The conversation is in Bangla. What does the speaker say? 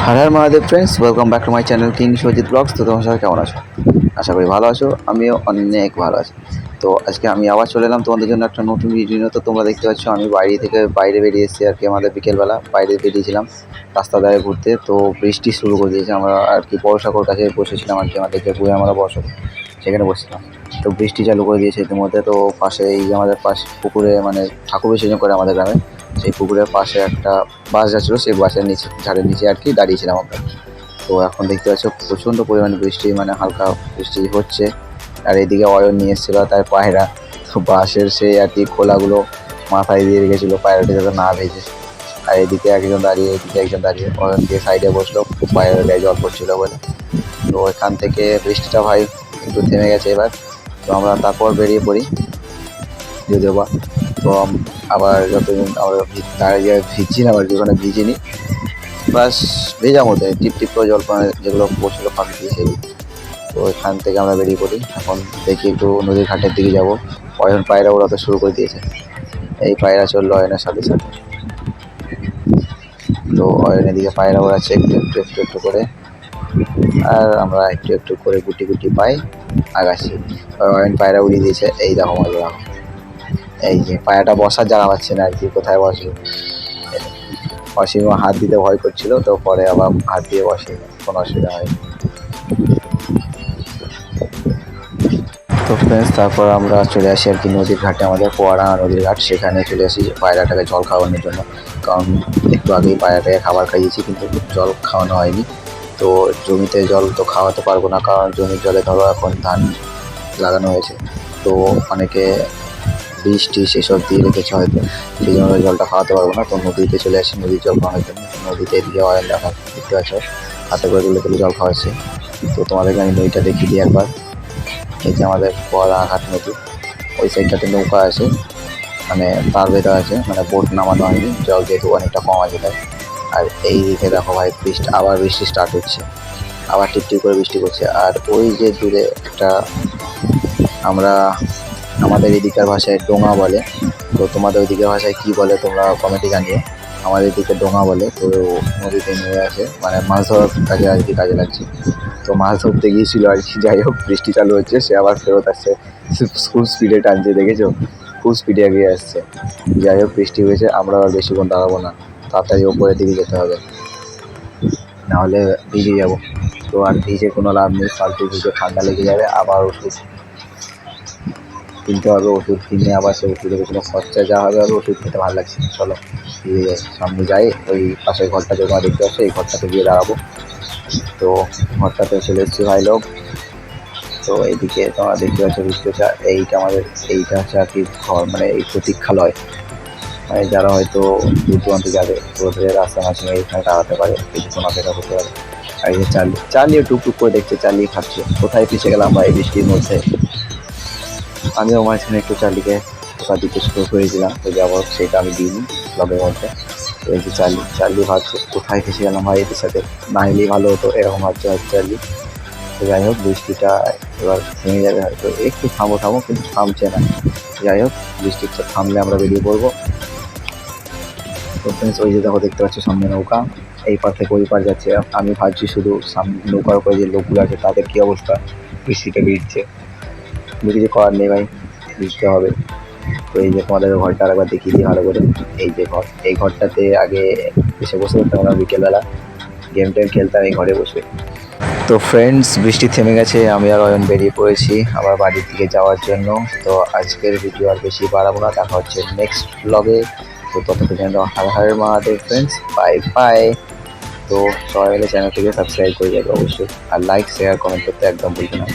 Har Har Mahadev friends, welcome back to my channel King Sajit Blogs. তো তোমার সবাই কেমন আছো? আশা করি ভালো আছো। আমিও অনেক ভালো আছি। তো আজকে আমি আবার চলে এলাম তোমাদের জন্য একটা নতুন ভিডিও। তো তোমরা দেখতে পাচ্ছ আমি বাইরে বেরিয়ে এসেছি আর কি। আমাদের বিকেলবেলা বাইরে বেরিয়েছিলাম রাস্তা ধারে ঘুরতে। তো বৃষ্টি শুরু করে দিয়েছে। আমরা আর কি বড়সাগর কাছে বসেছিলাম আর কি, আমাদের যে বই আমরা বড়সাগর সেখানে বসছিলাম। তো বৃষ্টি চালু করে দিয়েছে ইতিমধ্যে। তো পাশে এই আমাদের পুকুরে, মানে ঠাকুর বিসর্জন করে আমাদের গ্রামে, সেই পুকুরের পাশে একটা বাস যাচ্ছিলো, সেই বাসের নিচে ঝাড়ের নিচে আর কি দাঁড়িয়েছিলাম আমরা। তো এখন দেখতে পাচ্ছ প্রচণ্ড পরিমাণে বৃষ্টি, মানে হালকা বৃষ্টি হচ্ছে। আর এদিকে অয়ন নিয়ে এসেছিলো তার পায়রা। তো বাসের সেই আর কি খোলাগুলো মাথায় দিয়ে রেখেছিলো পায়রাটি যাতে না ভেজে। আর এদিকে একজন দাঁড়িয়ে, এদিকে একজন দাঁড়িয়ে, অয়ন দিয়ে সাইডে বসলো পায়রার গায়ে জল পড়ছিলো বলে। তো এখান থেকে বৃষ্টিটা ভাই একটু থেমে গেছে এবার। তো আমরা তারপর বেরিয়ে পড়ি যদিও বা। তো আবার যতদিন আমরা দাঁড়িয়ে ভিজছিলাম আর কি, ওখানে ভিজিনি, বাস ভেজার মধ্যে টিপ টিপ করে জল যেগুলো পড়ছিলো পাখি দিয়ে সেগুলো। তো এখান থেকে আমরা বেরিয়ে পড়ি। এখন দেখি একটু নদীর ঘাটের দিকে যাবো। অয়ন পায়রা ওড়াতে শুরু করে দিয়েছে। এই পায়রা চললো অয়নের সাথে সাথে। তো অয়নের দিকে পায়রা ওড়াচ্ছে একটু একটু একটু একটু করে, আর আমরা একটু একটু করে গুটি গুটি পাই আগাচ্ছি। অয়ন পায়রা উড়িয়ে দিয়েছে। এই দেখো মজা, দেখো এই যে পায়রাটা বসার জায়গা পাচ্ছে না আর কি, কোথায় বসবে। অসীমও হাত দিতে ভয় করছিল, তো পরে আবার হাত দিয়ে বসে, কোনো অসুবিধা হয়নি। তো ফ্রেন্ডস তারপর আমরা চলে আসি আর কি নদীর ঘাটে, আমাদের পোয়ারা নদীর ঘাট, সেখানে চলে আসি পায়রাটাকে জল খাওয়ানোর জন্য। কারণ একটু আগেই পায়রাটাকে খাবার খাইয়েছি, কিন্তু জল খাওয়ানো হয়নি। তো জমিতে জল তো খাওয়াতে পারবো না, কারণ জমির জলে ধরো এখন ধান লাগানো হয়েছে। তো অনেকে বীজ টিজ এসব দিয়ে রেখেছে হয়তো, সেই জন্য জলটা খাওয়াতে পারবো না। তো নদীতে চলে আসি নদীর জল খাওয়ানোর জন্য। নদীতে এদিকে অয়েল দেখা দেখতে পাচ্ছ হাতে করে তুলে তুলে জল খাওয়াচ্ছে। তো তোমাদেরকে আমি নদীটা দেখিয়ে দিই একবার। এই যে আমাদের ঘাট নদী, ওই সাইডটাতে নৌকা আছে, মানে তার ভেতর আছে, মানে বোট নামানো হয়নি, জল যেহেতু অনেকটা কম আছে তাই। আর এই দিকে দেখো ভাই আবার বৃষ্টি স্টার্ট হচ্ছে, আবার টিপটিপ করে বৃষ্টি পড়ছে। আর ওই যে দূরে একটা, আমরা আমাদের এদিকের ভাষায় ডোঙা বলে, তো তোমাদের ওইদিকের ভাষায় কী বলে তোমরা কমেন্টে জানিও। আমাদের এদিকে ডোঙা বলে। তো নদীতে নেমে আছে, মানে মাছ ধরার কাজে আর কি কাজে লাগছে। তো মাছ ধরতে গিয়েছিল আর কি। যাই হোক বৃষ্টি চালু হচ্ছে, সে আবার ফেরত আসছে, ফুল স্পিডে টানছে, দেখেছো ফুল স্পিডে এগিয়ে আসছে। যাই হোক বৃষ্টি হয়েছে, আমরা আর বেশিক্ষণ দাঁড়াবো না, তাড়াতাড়ি ওপরের দিকে যেতে হবে, নাহলে ভিজে যাবো। তো আর ভিজে কোনো লাভ নেই, ফালতু ভিজে ঠান্ডা লেগে যাবে, আবার ওষুধ কিনতে হবে। ওষুধ কিনে আবার সে ওষুধের কোনো খরচা যা হবে, আর ওষুধ খেতে ভালো লাগছে। চলো দিয়ে যাই, সামনে যাই, ওই পাশের ঘরটা যখন দেখতে পাচ্ছি এই ঘরটাতে গিয়ে দাঁড়াবো। তো ঘরটাতে চলে এসেছি ভাই লোক। তো এইদিকে তোমরা দেখতে পাচ্ছ বৃষ্টি হচ্ছে। এইটা আমাদের, এইটা হচ্ছে আর কি ঘর, মানে এই প্রতীক্ষালয়, মানে যারা হয়তো দূর দূরান্ত যাবে রোদের রাস্তার মাঝখানে এইখানে দাঁড়াতে পারে, কিছুক্ষণ অপেক্ষা করতে পারে। আর এই যে চালিয়ে টুকটুক করে দেখছে, চালিয়ে খাচ্ছে। কোথায় পিছিয়ে গেলাম ভাই এই বৃষ্টির মধ্যে। আমিও মাঝখানে একটু চালিকে ওটা দিতে শুরু করেছিলাম, তো যাবো সেটা আমি দিইনি ব্লগের মধ্যে। তো এই যে চার্লি ভাবছে কোথায় ফেসে গেলাম ভাই, এদের সাথে না এলেই ভালো হতো, এরকম ভাবছে চার্লি। তো যাই হোক বৃষ্টিটা এবার থেমে যাবে হয়তো, একটু থামো কিন্তু থামছে না। যাই হোক বৃষ্টিটা থামলে আমরা বেরিয়ে পড়বো। তো ফ্রেন্ডস ওই যে দেখো দেখতে পাচ্ছি সামনে নৌকা, এই পার থেকে ওই পার যাচ্ছে। আমি ভাবছি শুধু সামনে নৌকার উপরে যে লোকগুলো আছে তাদের কী অবস্থা, বৃষ্টিটা ভিজছে, কিন্তু কিছু করার নেই ভাই, ভিজতে হবে। তো এই যে তোমাদের ঘরটা আরেকবার দেখিয়ে দিই ভালো করে। এই যে ঘর, এই ঘরটাতে আগে এসে বসে করতাম আমরা বিকেলবেলা, গেম টেম খেলতাম এই ঘরে বসে। তো ফ্রেন্ডস বৃষ্টি থেমে গেছে, আমি আর অয়ন বেরিয়ে পড়েছি আবার বাড়ির দিকে যাওয়ার জন্য। তো আজকের ভিডিও আর বেশি বাড়াবো না, দেখা হচ্ছে নেক্সট ব্লগে। তো ততক্ষণ হর Har Mahadev friends, bye bye. তো সবাই মিলে চ্যানেলটিকে সাবস্ক্রাইব করে যাবে অবশ্যই, আর লাইক শেয়ার কমেন্ট করতে একদম ভুলবে না।